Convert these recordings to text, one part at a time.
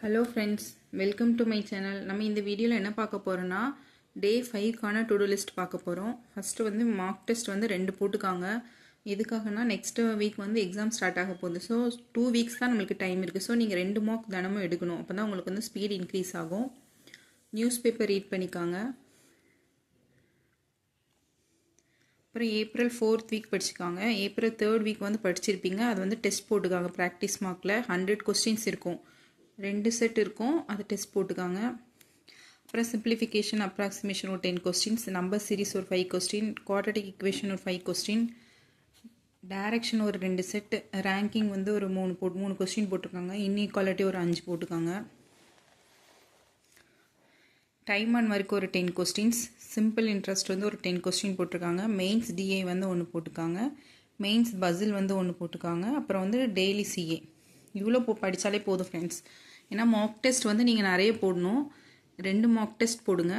Hello friends, welcome to my channel. நம்ம இந்த வீடியோவில் என்ன பார்க்க போகிறோன்னா, டே 5க்கான டு டூ லிஸ்ட் பார்க்க போகிறோம். ஃபஸ்ட்டு வந்து மார்க் டெஸ்ட் வந்து 2 போட்டுக்காங்க. எதுக்காகனா நெக்ஸ்ட் வீக் வந்து எக்ஸாம் ஸ்டார்ட் ஆக போகுது. ஸோ 2 வீக்ஸ் தான் நம்மளுக்கு டைம் இருக்குது. ஸோ நீங்கள் 2 மார்க் தினமும் எடுக்கணும். அப்போ தான் உங்களுக்கு வந்து ஸ்பீட் இன்க்ரீஸ் ஆகும். நியூஸ் பேப்பர் ரீட் பண்ணிக்காங்க. அப்புறம் ஏப்ரல் 4th வீக் படிச்சுக்காங்க. ஏப்ரல் 3rd வீக் வந்து படிச்சிருப்பீங்க. அது வந்து டெஸ்ட் போட்டுக்காங்க. ப்ராக்டிஸ் மார்க்கில் 100 கொஸ்டின்ஸ் இருக்கும். 2 செட் இருக்கும். அது டெஸ்ட் போட்டுக்காங்க. அப்புறம் சிம்பிளிஃபிகேஷன் அப்ராக்சிமேஷன் ஒரு 10 கொஸ்டின்ஸ், நம்பர் சீரிஸ் ஒரு 5 கொஸ்டின், குவாட்ரட்டிக் ஈக்குவேஷன் ஒரு 5 கொஸ்டின், டைரக்ஷன் ஒரு 2 செட், ரேங்கிங் வந்து ஒரு 3 கொஸ்டின் போட்டிருக்காங்க. இன்இக்வாலிட்டி ஒரு 5 போட்டுக்காங்க. டைம் அண்ட் ஒர்க் ஒரு 10 கொஸ்டின்ஸ், சிம்பிள் இன்ட்ரெஸ்ட் வந்து ஒரு 10 கொஸ்டின் போட்டிருக்காங்க. மெயின்ஸ் டிஐ வந்து 1 போட்டுக்காங்க. மெயின்ஸ் பசில் வந்து 1 போட்டுக்காங்க. அப்புறம் வந்து டெய்லி சிஏ. இவ்வளோ படித்தாலே போதும் ஃப்ரெண்ட்ஸ். ஏன்னா மார்க் டெஸ்ட் வந்து நீங்கள் நிறைய போடணும். 2 மார்க் டெஸ்ட் போடுங்க.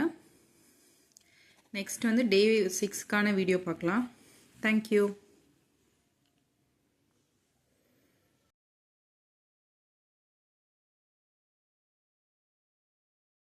நெக்ஸ்ட் வந்து டே 6க்கான வீடியோ பார்க்கலாம். தேங்க்யூ.